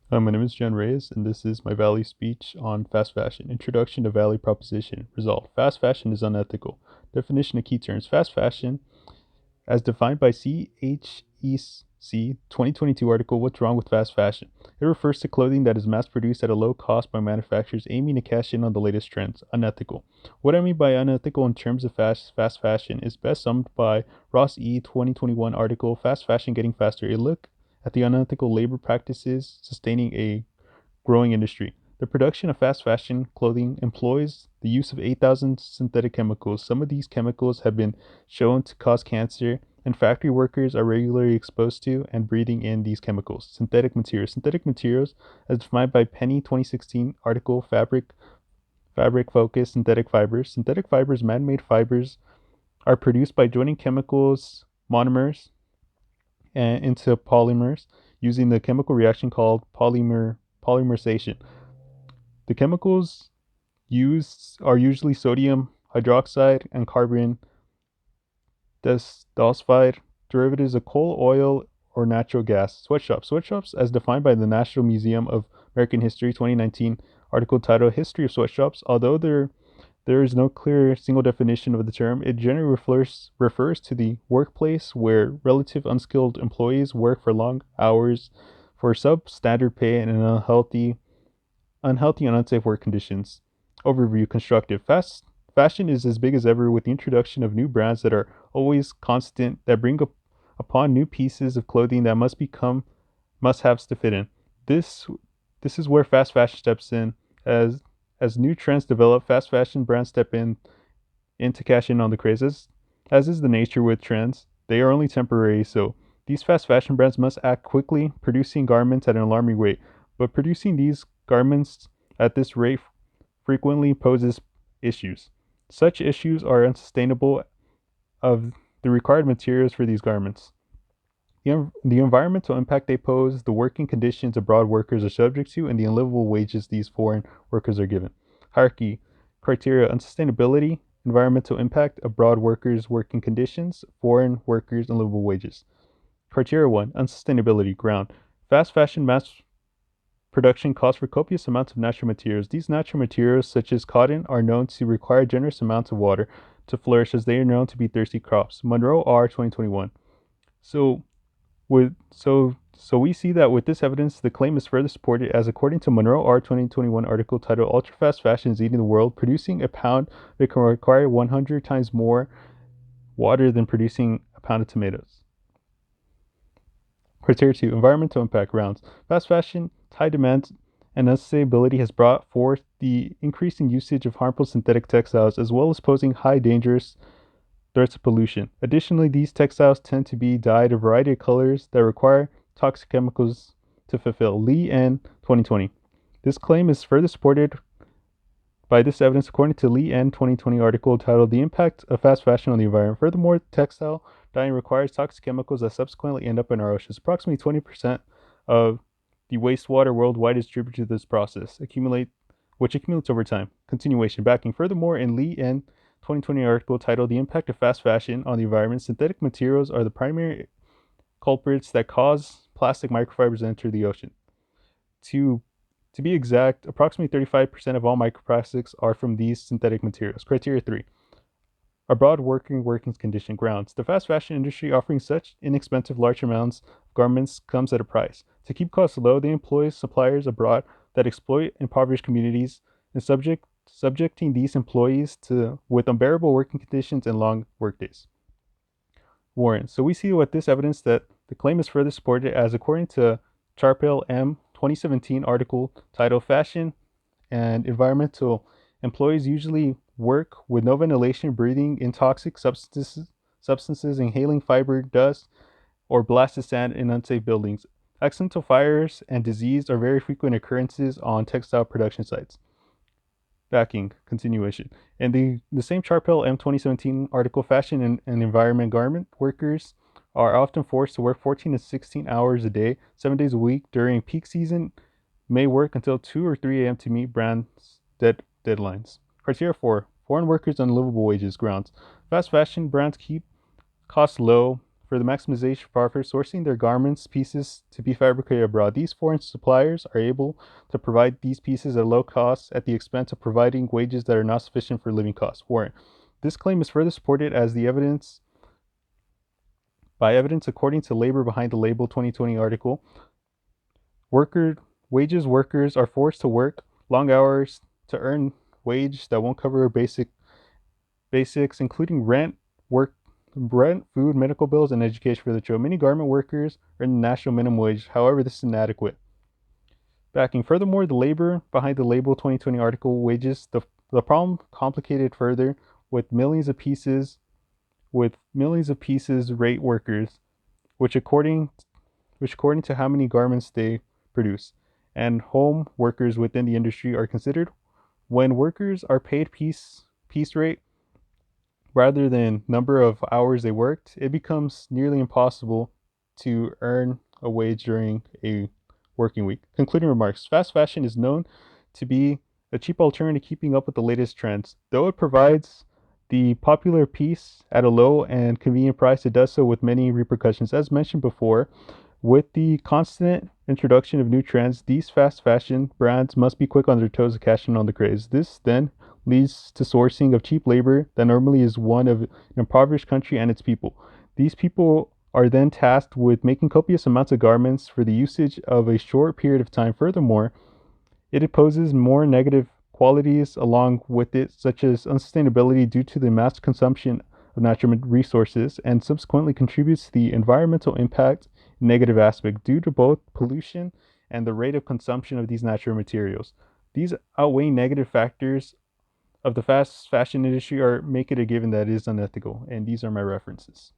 Hi, my name is John Reyes, and this is my Valley speech on fast fashion. Introduction to Valley Proposition. Result: fast fashion is unethical. Definition of key terms: fast fashion, as defined by CHEC 2022 article, What's Wrong with Fast Fashion? It refers to clothing that is mass produced at a low cost by manufacturers aiming to cash in on the latest trends. Unethical. What I mean by unethical in terms of fast fashion is best summed by Ross E. 2021 article, Fast Fashion Getting Faster. A look at the unethical labor practices sustaining a growing industry. The production of fast fashion clothing employs the use of 8,000 synthetic chemicals. Some of these chemicals have been shown to cause cancer, and factory workers are regularly exposed to and breathing in these chemicals. Synthetic materials. Synthetic materials, as defined by Penny 2016 article, fabric focus, synthetic fibers. Synthetic fibers, man made fibers, are produced by joining chemicals, monomers, and into polymers using the chemical reaction called polymerization. The chemicals used are usually sodium hydroxide and carbon disulfide, derivatives of coal, oil, or natural gas. Sweatshops. Sweatshops, as defined by the National Museum of American History 2019 article titled History of Sweatshops, although there is no clear single definition of the term, it generally refers to the workplace where relative unskilled employees work for long hours for substandard pay and in unhealthy and unsafe work conditions. Overview: constructive. Fast fashion is as big as ever with the introduction of new brands that are always constant, that bring upon new pieces of clothing that must become must-haves to fit in. This this is where fast fashion steps in. As new trends develop, fast fashion brands step in to cash in on the crazes. As is the nature with trends, they are only temporary, so these fast fashion brands must act quickly, producing garments at an alarming rate. But producing these garments at this rate frequently poses issues. Such issues are unsustainable of the required materials for these garments. The environmental impact they pose, the working conditions abroad workers are subject to, and the unlivable wages these foreign workers are given. Hierarchy criteria: unsustainability, environmental impact, abroad workers' working conditions, foreign workers' unlivable wages. Criteria 1: unsustainability. Ground. Fast fashion mass production calls for copious amounts of natural materials. These natural materials, such as cotton, are known to require generous amounts of water to flourish, as they are known to be thirsty crops. Monroe R. 2021. So we see that with this evidence, the claim is further supported, as according to Monroe R. 2021 article titled Ultra Fast Fashion is Eating the World, producing a pound that can require 100 times more water than producing a pound of tomatoes. Criteria 2: environmental impact. Rounds. Fast fashion, high demand, and unsustainability has brought forth the increasing usage of harmful synthetic textiles, as well as posing high dangerous threats of pollution. Additionally, these textiles tend to be dyed a variety of colors that require toxic chemicals to fulfill. Lee N. 2020. This claim is further supported by this evidence according to Lee N. 2020 article titled The Impact of Fast Fashion on the Environment. Furthermore, textile dyeing requires toxic chemicals that subsequently end up in our oceans. Approximately 20% of the wastewater worldwide is attributed to this process, which accumulates over time. Continuation. Backing. Furthermore, in Lee N. 2020 article titled The Impact of Fast Fashion on the Environment, synthetic materials are the primary culprits that cause plastic microfibers to enter the ocean. To to be exact, approximately 35% of all microplastics are from these synthetic materials. Criteria 3: abroad working condition. Grounds. The fast fashion industry offering such inexpensive large amounts of garments comes at a price. To keep costs low, they employ suppliers abroad that exploit impoverished communities and subjecting these employees to with unbearable working conditions and long workdays. Warren. So we see with this evidence that the claim is further supported, as according to Charpel M. 2017 article titled Fashion and Environmental, employees usually work with no ventilation, breathing in toxic substances, inhaling fiber dust, or blasted sand in unsafe buildings. Accidental fires and disease are very frequent occurrences on textile production sites. Backing. Continuation. In the same Charpel M 2017 article, fashion and environment garment workers are often forced to work 14 to 16 hours a day, 7 days a week. During peak season, may work until 2 or 3 a.m. to meet brands' deadlines. Criteria 4: foreign workers on livable wages. Grounds. Fast fashion brands keep costs low for the maximization of profit, sourcing their garments pieces to be fabricated abroad. These foreign suppliers are able to provide these pieces at low cost at the expense of providing wages that are not sufficient for living costs. Warrant. This claim is further supported as the evidence by evidence according to Labor Behind the Label 2020 article. Workers are forced to work long hours to earn wage that won't cover basics, including rent, food, medical bills, and education for the children. Many garment workers earn the national minimum wage. However, this is inadequate. Backing. Furthermore, the Labor Behind the Label 2020 article wages the problem complicated further with millions of pieces rate workers, which according to how many garments they produce, and home workers within the industry are considered. When workers are paid piece rate rather than number of hours they worked, it becomes nearly impossible to earn a wage during a working week. Concluding remarks. Fast fashion is known to be a cheap alternative to keeping up with the latest trends. Though it provides the popular piece at a low and convenient price, it does so with many repercussions. As mentioned before, with the constant introduction of new trends, these fast fashion brands must be quick on their toes to cash in on the craze. This then leads to sourcing of cheap labor that normally is one of an impoverished country and its people. These people are then tasked with making copious amounts of garments for the usage of a short period of time. Furthermore, it imposes more negative qualities along with it, such as unsustainability due to the mass consumption of natural resources, and subsequently contributes to the environmental impact negative aspect due to both pollution and the rate of consumption of these natural materials. These outweighing negative factors of the fast fashion industry make it a given that it is unethical, and these are my references.